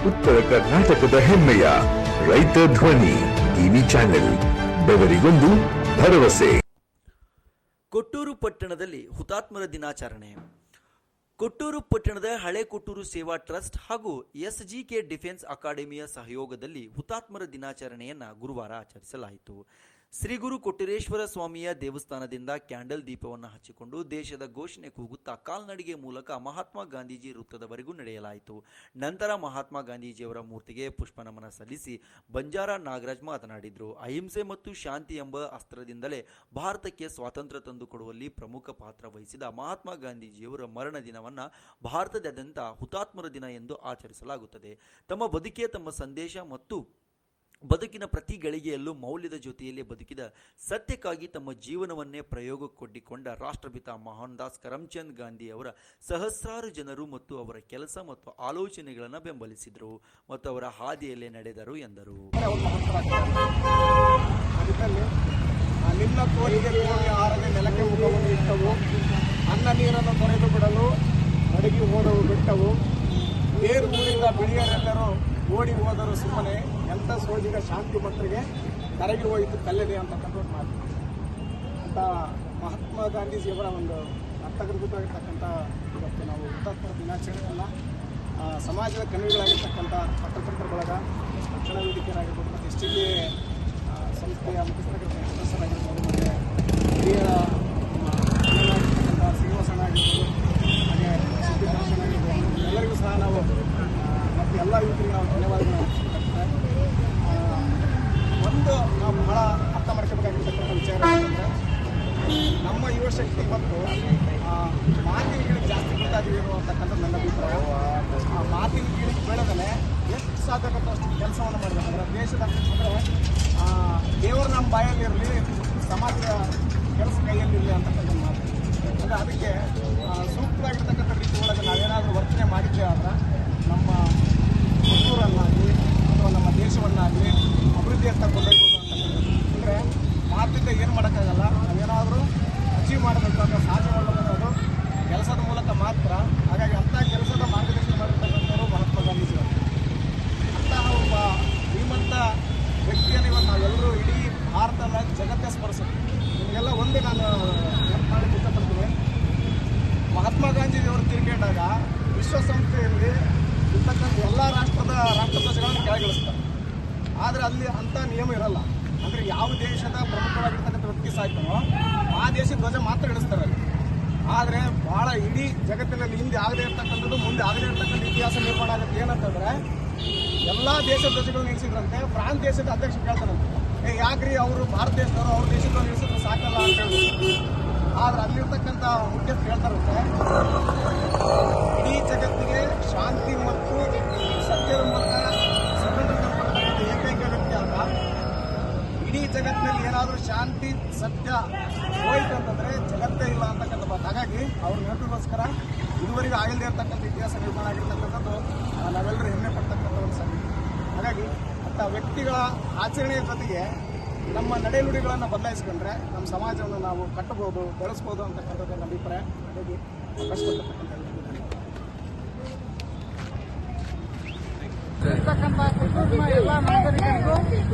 ಉತ್ತರ ಕರ್ನಾಟಕದ ಹೆಮ್ಮೆಯ ರೈತ ಧ್ವನಿ ಟಿವಿ ಚಾನೆಲ್, ಬೆವರಿಗೊಂದು ಭರವಸೆ. ಕೊಟ್ಟೂರು ಪಟ್ಟಣದಲ್ಲಿ ಹುತಾತ್ಮರ ದಿನಾಚರಣೆ. ಕೊಟ್ಟೂರು ಪಟ್ಟಣದ ಹಳೆ ಕೊಟ್ಟೂರು ಸೇವಾ ಟ್ರಸ್ಟ್ ಹಾಗೂ SGK ಡಿಫೆನ್ಸ್ ಅಕಾಡೆಮಿಯ ಸಹಯೋಗದಲ್ಲಿ ಹುತಾತ್ಮರ ದಿನಾಚರಣೆಯನ್ನು ಗುರುವಾರ ಆಚರಿಸಲಾಯಿತು. ಶ್ರೀ ಗುರು ಕೊಟ್ಟೂರೇಶ್ವರ ಸ್ವಾಮಿಯ ದೇವಸ್ಥಾನದಿಂದ ಕ್ಯಾಂಡಲ್ ದೀಪವನ್ನು ಹಚ್ಚಿಕೊಂಡು ದೇಶದ ಘೋಷಣೆ ಕೂಗುತ್ತಾ ಕಾಲ್ನಡಿಗೆ ಮೂಲಕ ಮಹಾತ್ಮ ಗಾಂಧೀಜಿ ವೃತ್ತದವರೆಗೂ ನಡೆಯಲಾಯಿತು. ನಂತರ ಮಹಾತ್ಮ ಗಾಂಧೀಜಿಯವರ ಮೂರ್ತಿಗೆ ಪುಷ್ಪನಮನ ಸಲ್ಲಿಸಿ ಬಂಜಾರ ನಾಗರಾಜ್ ಮಾತನಾಡಿದರು. ಅಹಿಂಸೆ ಮತ್ತು ಶಾಂತಿ ಎಂಬ ಅಸ್ತ್ರದಿಂದಲೇ ಭಾರತಕ್ಕೆ ಸ್ವಾತಂತ್ರ್ಯ ತಂದುಕೊಡುವಲ್ಲಿ ಪ್ರಮುಖ ಪಾತ್ರ ವಹಿಸಿದ ಮಹಾತ್ಮ ಗಾಂಧೀಜಿಯವರ ಮರಣ ದಿನವನ್ನು ಭಾರತದಾದ್ಯಂತ ಹುತಾತ್ಮರ ದಿನ ಎಂದು ಆಚರಿಸಲಾಗುತ್ತದೆ. ತಮ್ಮ ಬದುಕೆ ತಮ್ಮ ಸಂದೇಶ ಮತ್ತು ಬದುಕಿನ ಪ್ರತಿ ಗಳಿಗೆಯಲ್ಲೂ ಮೌಲ್ಯದ ಜೊತೆಯಲ್ಲಿ ಬದುಕಿದ ಸತ್ಯಕ್ಕಾಗಿ ತಮ್ಮ ಜೀವನವನ್ನೇ ಪ್ರಯೋಗಕ್ಕೊಡ್ಡಿಕೊಂಡ ರಾಷ್ಟ್ರಪಿತ ಮೋಹನ್ ದಾಸ್ ಕರಮ್ಚಂದ್ ಗಾಂಧಿ ಅವರ ಸಹಸ್ರಾರು ಜನರು ಮತ್ತು ಅವರ ಕೆಲಸ ಮತ್ತು ಆಲೋಚನೆಗಳನ್ನು ಬೆಂಬಲಿಸಿದರು ಮತ್ತು ಅವರ ಹಾದಿಯಲ್ಲೇ ನಡೆದರು ಎಂದರು. ನಿನ್ನ ಕೋರಿಕೆ ಆರನೇ ನೆಲಕ್ಕೆ ಮುಖವನ್ನು ಇಟ್ಟವು, ಅನ್ನ ನೀರನ್ನು ತೊರೆದು ಬಿಡಲು ಅಡಗಿ ಹೋದವು ಬಿಟ್ಟವು, ಬೇರು ಊರಿಂದ ಬಿಳಿಯರೆಲ್ಲರೂ ಓಡಿ ಹೋದರು ಸುಮ್ಮನೆ, ಎಂಥ ಸೋಜಿಗ ಶಾಂತಿ ಮಂತ್ರಿಗೆ ಕರಗಿ ಹೋಯಿತು ಕಲ್ಲದೆ ಅಂತಕ್ಕಂಥ ಮಾತು ಅಂತ ಮಹಾತ್ಮ ಗಾಂಧೀಜಿಯವರ ಒಂದು ಅರ್ಥಗರ್ಭಿತವಾಗಿರ್ತಕ್ಕಂಥ ಇವತ್ತು ನಾವು ಹುತಾತ್ಮರ ದಿನಾಚರಣೆಯನ್ನು ಸಮಾಜದ ಕಣ್ಣಿಗಳಾಗಿರ್ತಕ್ಕಂಥ ಪತ್ರಕರ್ತರ ಬಳಗ, ರಕ್ಷಣಾ ವೇದಿಕೆಯರಾಗಿರ್ಬೋದು, ಮತ್ತು SGK ಸಂಸ್ಥೆಯ ಮುಖ್ಯಸ್ಥರಾಗಿರ್ತಕ್ಕಂಥ ಸದಸ್ಯರಾಗಿರ್ಬೋದು, ಮತ್ತು ಹಿರಿಯ ಶ್ರೀನಿವಾಸನ ಆಗಿರ್ಬೋದು, ಹಾಗೆ ಸಿದ್ಧೇಶ್ವರ ಆಗಿರ್ಬೋದು, ಎಲ್ಲರಿಗೂ ಸಹ ನಾವು ಮತ್ತು ಎಲ್ಲ ಯುವಕರಿಗೆ ನಾವು ಧನ್ಯವಾದಗಳು. ಒಂದು ನಾವು ಬಹಳ ಅರ್ಥ ಮಾಡ್ಕೋಬೇಕಾಗಿರ್ತಕ್ಕಂಥ ವಿಚಾರ ಅಂತಂದರೆ, ನಮ್ಮ ಯುವಶಕ್ತಿ ಇವತ್ತು ಮಾತಿನ ಗೀಳಿಗೆ ಜಾಸ್ತಿ ಗೊತ್ತಾಗಿವೆ ಅಂತಕ್ಕಂಥದ್ದು ನನ್ನ ಅಭಿಪ್ರಾಯ. ಆ ಮಾತಿನ ಗೀಳಿಗೆ ಬೆಳೆದಲೆ ಎಷ್ಟು ಸಾಧ್ಯಕ್ಕಂಥ ಅಷ್ಟು ಕೆಲಸವನ್ನು ಮಾಡಬೇಕಂದ್ರೆ ದೇಶದ ಅಂದರೆ ದೇವರು ನಮ್ಮ ಬಾಯಲ್ಲಿರಲಿ, ಸಮಾಜದ ಕೆಲಸ ಕೈಯಲ್ಲಿರಲಿ ಅಂತಕ್ಕಂಥ ಮಾತು. ಅಂದರೆ ಅದಕ್ಕೆ ಸೂಕ್ತವಾಗಿರ್ತಕ್ಕಂಥ ರೀತಿ ಒಳಗೆ ನಾವೇನಾದರೂ ವರ್ತನೆ ಮಾಡಿದ್ದೇ ಆದ್ರೆ ನಮ್ಮ ಕೊಟ್ಟೂರನ್ನಾಗಲಿ ಅಥವಾ ನಮ್ಮ ದೇಶವನ್ನಾಗಲಿ ಅಭಿವೃದ್ಧಿಯತ್ತ ಕೊಂಡೊಯ್ಬೋದು ಅಂತಕ್ಕಂಥದ್ದು. ಅಂದರೆ ಮಾತಿಂದ ಏನು ಮಾಡೋಕ್ಕಾಗಲ್ಲ, ನಾವೇನಾದರೂ ಅಚೀವ್ ಮಾಡಬೇಕು ಅಂತ ಸಾಧನೆ ಮಾಡಬೇಕನ್ನೋದು ಕೆಲಸದ ಮೂಲಕ ಮಾತ್ರ. ಹಾಗಾಗಿ ಅಂಥ ಕೆಲಸದ ಮಾರ್ಗದರ್ಶನ ಮಾಡಿರ್ತಕ್ಕಂಥವರು ಮಹಾತ್ಮ ಗಾಂಧೀಜಿಯವರು. ಅಂತಹ ಒಬ್ಬ ಶ್ರೀಮಂತ ವ್ಯಕ್ತಿಯನ್ನು ಇವತ್ತು ನಾವೆಲ್ಲರೂ ಇಡೀ ಭಾರತದ ಜಗತ್ತೇ ಸ್ಮರಿಸುತ್ತೆ. ನಿಮಗೆಲ್ಲ ಒಂದೇ ನಾನು ನೆನಪು ಮಾಡಲಿಕ್ಕೆ ಇಷ್ಟಪಡ್ತೀನಿ. ಮಹಾತ್ಮ ಗಾಂಧೀಜಿಯವರು ತಿರುಗಾಡಿದಾಗ ವಿಶ್ವಸಂಸ್ಥೆಯಲ್ಲಿ ಇರ್ತಕ್ಕಂಥ ಎಲ್ಲ ರಾಷ್ಟ್ರಧ್ವಜಗಳನ್ನು ಕೆಳಗಿಳಿಸ್ತಾರೆ. ಆದರೆ ಅಲ್ಲಿ ಅಂಥ ನಿಯಮ ಇರಲ್ಲ. ಅಂದರೆ ಯಾವ ದೇಶದ ಪ್ರಮುಖವಾಗಿರ್ತಕ್ಕಂಥ ವ್ಯಕ್ತಿ ಸಾಯ್ತಾನೋ ಆ ದೇಶದ ಧ್ವಜ ಮಾತ್ರ ಇಳಿಸ್ತಾರೆ ಅಲ್ಲಿ. ಆದರೆ ಭಾಳ ಇಡೀ ಜಗತ್ತಿನಲ್ಲಿ ಹಿಂದೆ ಆಗದೇ ಇರ್ತಕ್ಕಂಥದ್ದು ಮುಂದೆ ಆಗದೇ ಇರ್ತಕ್ಕಂಥ ಇತಿಹಾಸ ನಿರ್ಮಾಣ ಆಗುತ್ತೆ. ಏನಂತಂದರೆ ಎಲ್ಲ ದೇಶದ ಧ್ವಜಗಳು ನಿಲ್ಲಿಸಿದ್ರಂತೆ. ಫ್ರಾನ್ಸ್ ದೇಶದ ಅಧ್ಯಕ್ಷ ಕೇಳ್ತಾರಂತೆ, ಯಾಕ್ರಿ ಅವರು ಭಾರತ ದೇಶದವರು ಅವ್ರ ದೇಶದವ್ರು ನಿಲ್ಲಿಸಿದ್ರು ಸಾಕಲ್ಲ ಅಂತ ಹೇಳಿ. ಆದರೆ ಅಲ್ಲಿರ್ತಕ್ಕಂಥ ಮುಖ್ಯಸ್ಥರು ಹೇಳ್ತಾರಂತೆ, ಇಡೀ ಜಗತ್ತಿಗೆ ಶಾಂತಿ ಮತ್ತು ಸತ್ಯದ ಮೂಲಕ ಸ್ವತಂತ್ರ ತಂದುಕೊಡ್ತಕ್ಕಂಥ ಏಕೈಕ ವ್ಯಕ್ತಿ ಆದ. ಇಡೀ ಜಗತ್ತಿನಲ್ಲಿ ಏನಾದರೂ ಶಾಂತಿ ಸತ್ಯ ಹೋಯ್ತು ಅಂತಂದರೆ ಜಗತ್ತೇ ಇಲ್ಲ ಅಂತಕ್ಕಂಥ ಮಾತು. ಹಾಗಾಗಿ ಅವ್ರ ನೆನಪಿಗೋಸ್ಕರ ಇದುವರೆಗೂ ಆಗದೇ ಇರತಕ್ಕಂಥ ಇತಿಹಾಸ ನಿರ್ಮಾಣ ಆಗಿರ್ತಕ್ಕಂಥದ್ದು ನಾವೆಲ್ಲರೂ ಹೆಮ್ಮೆ ಪಡ್ತಕ್ಕಂಥ ಒಂದು ಸಂಗತಿ. ಹಾಗಾಗಿ ಅಂಥ ವ್ಯಕ್ತಿಗಳ ಆಚರಣೆಯ ಜೊತೆಗೆ ನಮ್ಮ ನಡೆನುಡಿಗಳನ್ನು ಬದಲಾಯಿಸ್ಕೊಂಡ್ರೆ ನಮ್ಮ ಸಮಾಜವನ್ನು ನಾವು ಕಟ್ಟಬಹುದು, ಬೆಳೆಸ್ಬೋದು ಅಂತಕ್ಕಂಥದ್ದು ನನ್ನ ಅಭಿಪ್ರಾಯ. ಹಾಗಾಗಿ ಕಷ್ಟಪಡ್ತಕ್ಕಂಥ ಕೊಟ್ಟೂರಿನ ಎಲ್ಲ ನಾಗರಿಕರಿಗೂ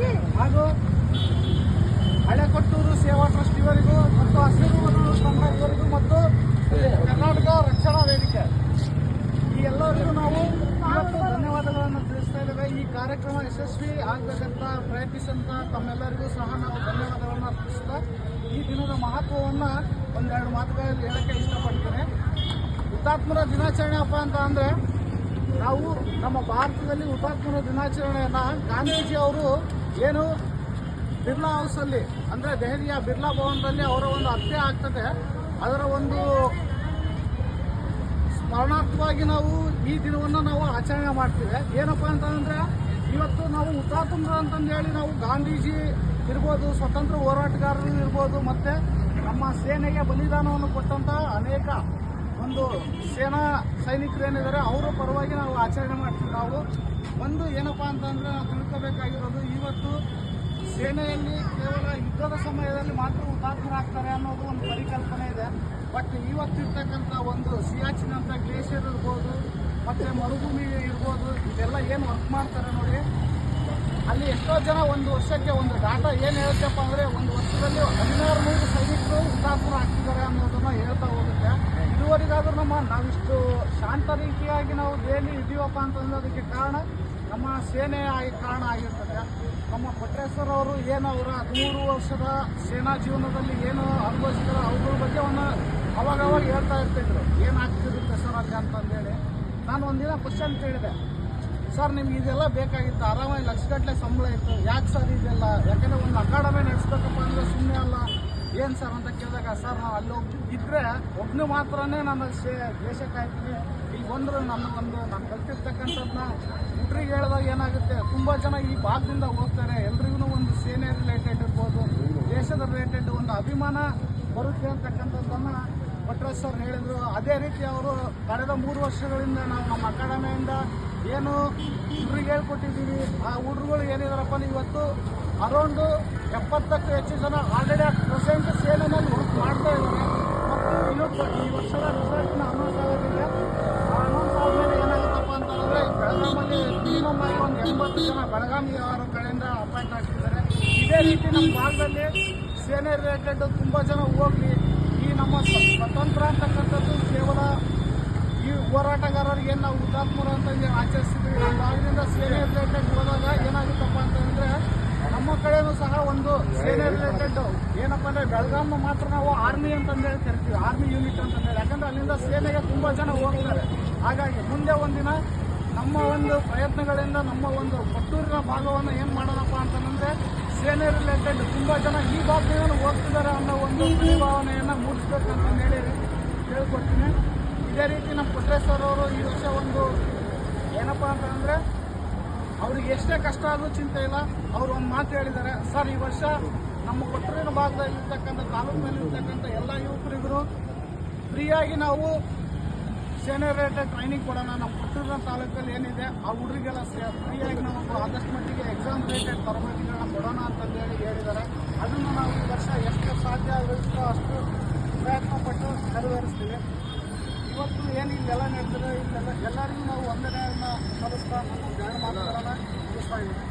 ಹಾಗೂ ಹಳೆ ಕೊಟ್ಟೂರು ಸೇವಾ ಟ್ರಸ್ಟ್ ಇವರಿಗೂ ಮತ್ತು ಹಸಿರು ಸಂಘ ಇವರಿಗೂ ಮತ್ತು ಕರ್ನಾಟಕ ರಕ್ಷಣಾ ವೇದಿಕೆ ಈ ಎಲ್ಲರಿಗೂ ನಾವು ಇವತ್ತು ಧನ್ಯವಾದಗಳನ್ನು ತಿಳಿಸ್ತಾ ಇದ್ದೇವೆ. ಈ ಕಾರ್ಯಕ್ರಮ ಯಶಸ್ವಿ ಆಗಬೇಕಂತ ಪ್ರಯತ್ನಿಸಂತ ತಮ್ಮೆಲ್ಲರಿಗೂ ಸಹ ನಾವು ಧನ್ಯವಾದಗಳನ್ನು ಅರ್ಪಿಸ್ತಾ ಈ ದಿನದ ಮಹತ್ವವನ್ನು ಒಂದೆರಡು ಮಾತುಗಳಲ್ಲಿ ಹೇಳೋಕ್ಕೆ ಇಷ್ಟಪಡ್ತೇನೆ. ಹುತಾತ್ಮರ ದಿನಾಚರಣೆ ಅಪ್ಪ ಅಂತ ಅಂದರೆ ನಾವು ನಮ್ಮ ಭಾರತದಲ್ಲಿ ಹುತಾತ್ಮರ ದಿನಾಚರಣೆಯನ್ನು ಗಾಂಧೀಜಿ ಅವರು ಏನು ಬಿರ್ಲಾ ಹೌಸಲ್ಲಿ ಅಂದರೆ ದೆಹಲಿಯ ಬಿರ್ಲಾ ಭವನದಲ್ಲಿ ಅವರ ಒಂದು ಹತ್ಯೆ ಆಗ್ತದೆ, ಅದರ ಒಂದು ಸ್ಮರಣಾರ್ಥವಾಗಿ ನಾವು ಈ ದಿನವನ್ನು ನಾವು ಆಚರಣೆ ಮಾಡ್ತೀವಿ. ಏನಪ್ಪ ಅಂತಂದರೆ ಇವತ್ತು ನಾವು ಹುತಾತ್ಮರು ಅಂತಂದು ಹೇಳಿ ನಾವು ಗಾಂಧೀಜಿ ಇರ್ಬೋದು, ಸ್ವತಂತ್ರ ಹೋರಾಟಗಾರರು ಇರ್ಬೋದು, ಮತ್ತು ನಮ್ಮ ಸೇನೆಗೆ ಬಲಿದಾನವನ್ನು ಕೊಟ್ಟಂಥ ಅನೇಕ ಒಂದು ಸೇನಾ ಸೈನಿಕರು ಏನಿದ್ದಾರೆ ಅವರ ಪರವಾಗಿ ನಾವು ಆಚರಣೆ ಮಾಡ್ತೀವಿ. ನಾವು ಒಂದು ಏನಪ್ಪ ಅಂತಂದರೆ ನಾವು ತಿಳ್ಕೋಬೇಕಾಗಿರೋದು, ಇವತ್ತು ಸೇನೆಯಲ್ಲಿ ಕೇವಲ ಯುದ್ಧದ ಸಮಯದಲ್ಲಿ ಮಾತ್ರ ಹುತಾತ್ಮರಾಗ್ತಾರೆ ಅನ್ನೋದು ಒಂದು ಪರಿಕಲ್ಪನೆ ಇದೆ. ಬಟ್ ಇವತ್ತಿರ್ತಕ್ಕಂಥ ಒಂದು ಸಿಯಾಚಿನ್ ಅಂತ ಗ್ಲೇಷಿಯರ್ ಇರ್ಬೋದು, ಮತ್ತು ಮರುಭೂಮಿ ಇರ್ಬೋದು, ಅಲ್ಲೆಲ್ಲ ಏನು ವರ್ಕ್ ಮಾಡ್ತಾರೆ ನೋಡಿ, ಅಲ್ಲಿ ಎಷ್ಟೋ ಜನ ಒಂದು ವರ್ಷಕ್ಕೆ ಒಂದು ಡಾಟಾ ಏನು ಹೇಳುತ್ತಪ್ಪ ಅಂದರೆ ಒಂದು ವರ್ಷದಲ್ಲಿ 1600 ಸೈನಿಕರು ಹುತಾತ್ಮರು ಆಗ್ತಿದ್ದಾರೆ ಅನ್ನೋದನ್ನು ಹೇಳ್ತಾ ಹೋಗುತ್ತೆ. ಇದುವರೆಗಾದ್ರೂ ನಾವಿಷ್ಟು ಶಾಂತ ರೀತಿಯಾಗಿ ನಾವು ಡೈಲಿ ಇದೀವಪ್ಪ ಅಂತಂದ್ರೆ ಅದಕ್ಕೆ ಕಾರಣ ನಮ್ಮ ಸೇನೆ ಕಾರಣ ಆಗಿರ್ತದೆ. ನಮ್ಮ ಕೊಟ್ರೇಶ್ವರ್ ಅವರು ಏನು ಅವರ 13 ವರ್ಷದ ಸೇನಾ ಜೀವನದಲ್ಲಿ ಏನು ಅನುಭವಿಸಿದ್ರು ಅವ್ರ ಬಗ್ಗೆ ಅವಾಗ ಹೇಳ್ತಾ ಇರ್ತಿದ್ರು ಏನಾಗ್ತಿರುತ್ತೆ ಸರ್ ಅಲ್ಲಿ ಅಂತಂದೇಳಿ. ನಾನು ಒಂದಿನ ಕ್ವಶನ್ ಕೇಳಿದೆ, ಸರ್ ನಿಮ್ಗೆ ಇದೆಲ್ಲ ಬೇಕಾಗಿತ್ತು, ಆರಾಮಾಗಿ ಲಕ್ಷಗಟ್ಟಲೆ ಸಂಬಳ ಇತ್ತು, ಯಾಕೆ ಸರ್ ಇದೆಲ್ಲ, ಯಾಕೆಂದರೆ ಒಂದು ಅಕಾಡೆಮಿ ನಡೆಸ್ಬೇಕಪ್ಪ ಅಂದರೆ ಸುಮ್ಮನೆ ಅಲ್ಲ ಏನು ಸರ್ ಅಂತ ಕೇಳಿದಾಗ, ಸರ್ ನಾವು ಅಲ್ಲಿ ಇದ್ದರೆ ಒಬ್ಬನು ಮಾತ್ರನೇ ನನ್ನ ದೇಶಕ್ಕೆ ಆಯ್ತೀನಿ, ಈಗ ಬಂದರೂ ನಾನು ಕಲ್ತಿರ್ತಕ್ಕಂಥದ್ದನ್ನ ಹುಟ್ರಿಗೆ ಹೇಳಿದಾಗ ಏನಾಗುತ್ತೆ, ತುಂಬ ಜನ ಈ ಭಾಗದಿಂದ ಹೋಗ್ತಾರೆ, ಎಲ್ರಿಗೂ ಒಂದು ಸೇನೆ ರಿಲೇಟೆಡ್ ಇರ್ಬೋದು, ದೇಶದ ರಿಲೇಟೆಡ್ ಒಂದು ಅಭಿಮಾನ ಬರುತ್ತೆ ಅಂತಕ್ಕಂಥದ್ದನ್ನು ಭಟ್ರಾಜ್ ಸರ್ ಹೇಳಿದರು. ಅದೇ ರೀತಿ ಅವರು ಕಳೆದ 3 ವರ್ಷಗಳಿಂದ ನಾವು ನಮ್ಮ ಅಕಾಡೆಮಿಯಿಂದ ಏನು ಹುಡುಗರಿಗೆ ಹೇಳ್ಕೊಟ್ಟಿದ್ದೀವಿ, ಆ ಹುಡುಗರು ಏನಿದಾರಪ್ಪ ಇವತ್ತು ಅರೌಂಡು 70ಕ್ಕೂ ಹೆಚ್ಚು ಜನ ಆಲ್ರೆಡಿ ಪ್ರೆಸೆಂಟ್ ಸೇನೆಯಲ್ಲಿ ವರ್ಕ್ ಮಾಡ್ತಾ ಇದ್ದಾರೆ. ಮತ್ತು ಈ ವರ್ಷದ ರಿಸಲ್ಟ್ನ ಅನೌನ್ಸ್ ಆಗೋದಿದೆ. ಆ ಅನೌನ್ಸ್ ಆದಮೇಲೆ ಏನಾಗುತ್ತಪ್ಪ ಅಂತಂದರೆ ಬೆಳಗಾಮಲ್ಲಿ ಮಿನಿಮಮ್ ಆಗಿ ಒಂದು 80 ಜನ ಬೆಳಗಾವಿ ಅವರ ಕಡೆಯಿಂದ ಅಪಾಯಿಂಟ್ ಆಗ್ತಿದ್ದಾರೆ. ಇದೇ ರೀತಿ ನಮ್ಮ ಭಾಗದಲ್ಲಿ ಸೇನೆ ರಿಲೇಟೆಡ್ ತುಂಬ ಜನ ಹೋಗಲಿ. ಈ ನಮ್ಮ ಸ್ವತಂತ್ರ ಅಂತಕ್ಕಂಥದ್ದು ಕೇವಲ ಈ ಹೋರಾಟಗಾರರಿಗೆ ನಾವು ಹುತಾತ್ಮರು ಅಂತ ಆಚರಿಸ್ತೀವಿ. ನಮ್ಮ ಭಾಗದಿಂದ ಸೇನೆ ರಿಲೇಟೆಡ್ ಹೋದಾಗ ಏನಾಗುತ್ತಪ್ಪ ಅಂತಂದರೆ ನಮ್ಮ ಕಡೆಯೂ ಸಹ ಒಂದು ಸೇನೆ ರಿಲೇಟೆಡ್ ಏನಪ್ಪ ಅಂದರೆ ಬೆಳಗಾಮ ಮಾತ್ರ ನಾವು ಆರ್ಮಿ ಅಂತಂದೇಳಿ ಕರಿತೀವಿ, ಆರ್ಮಿ ಯೂನಿಟ್ ಅಂತಂದೇಳಿ. ಯಾಕಂದರೆ ಅಲ್ಲಿಂದ ಸೇನೆಗೆ ತುಂಬ ಜನ ಹೋಗ್ತಾರೆ. ಹಾಗಾಗಿ ಮುಂದೆ ಒಂದಿನ ನಮ್ಮ ಒಂದು ಪ್ರಯತ್ನಗಳಿಂದ ನಮ್ಮ ಒಂದು ಕೊಟ್ಟೂರಿನ ಭಾಗವನ್ನು ಏನು ಮಾಡೋಣಪ್ಪ ಅಂತಂದರೆ ಸೇನೆ ರಿಲೇಟೆಡ್ ತುಂಬ ಜನ ಈ ಭಾಗದಿಂದ ಹೋಗ್ತಿದ್ದಾರೆ ಅನ್ನೋ ಒಂದು ಭಾವನೆಯನ್ನು ಮೂಡಿಸ್ಬೇಕಂತಂದೇಳಿ ಹೇಳ್ಕೊಡ್ತೀನಿ. ಇದೇ ರೀತಿ ನಮ್ಮ ಕೊಟ್ರೇಶ್ವರ್ ಅವರು ಈ ವರ್ಷ ಒಂದು ಏನಪ್ಪ ಅಂತಂದರೆ ಅವ್ರಿಗೆ ಎಷ್ಟೇ ಕಷ್ಟ ಆದರೂ ಚಿಂತೆ ಇಲ್ಲ. ಅವರು ಒಂದು ಮಾತು ಹೇಳಿದ್ದಾರೆ, ಸರ್ ಈ ವರ್ಷ ನಮ್ಮ ಕೊಟ್ಟೂರಿನ ಭಾಗದಲ್ಲಿ ಇರ್ತಕ್ಕಂಥ ತಾಲೂಕಿನಲ್ಲಿ ಇರ್ತಕ್ಕಂಥ ಎಲ್ಲ ಯುವಕರಿಗೂ ಫ್ರೀಯಾಗಿ ನಾವು ಸೇನೆ ರಿಲೇಟೆಡ್ ಟ್ರೈನಿಂಗ್ ಕೊಡೋಣ. ನಮ್ಮ ಕೊಟ್ಟೂರಿನ ತಾಲೂಕಲ್ಲಿ ಏನಿದೆ ಆ ಹುಡುಗರಿಗೆಲ್ಲ ಫ್ರೀಯಾಗಿ ನಾವು ಆದಷ್ಟು ಮಟ್ಟಿಗೆ ಎಕ್ಸಾಮ್ ರಿಲೇಟೆಡ್ ತರಬೇತಿಗಳನ್ನ ಕೊಡೋಣ ಅಂತಂದೇಳಿ ಹೇಳಿದ್ದಾರೆ. ಅದನ್ನು ನಾವು ಈ ವರ್ಷ ಎಷ್ಟು ಸಾಧ್ಯ ಆಗುತ್ತೋ ಅಷ್ಟು ಪ್ರಯತ್ನ ಪಟ್ಟು ನೆರವೇರಿಸ್ತೀವಿ. ಇವತ್ತು ಏನು ಇಲ್ಲೆಲ್ಲ ನಡೀತದೆ ಇಲ್ಲೆಲ್ಲ ಎಲ್ಲರಿಗೂ ನಾವು ವಂದನೆಯನ್ನು ಸಲ್ಲಿಸ್ತಾ ನಮ್ಮ ಜಾಣ ಮಾತುಗಳನ್ನು ಮುಗಿಸ್ತಾ ಇದ್ದೀವಿ.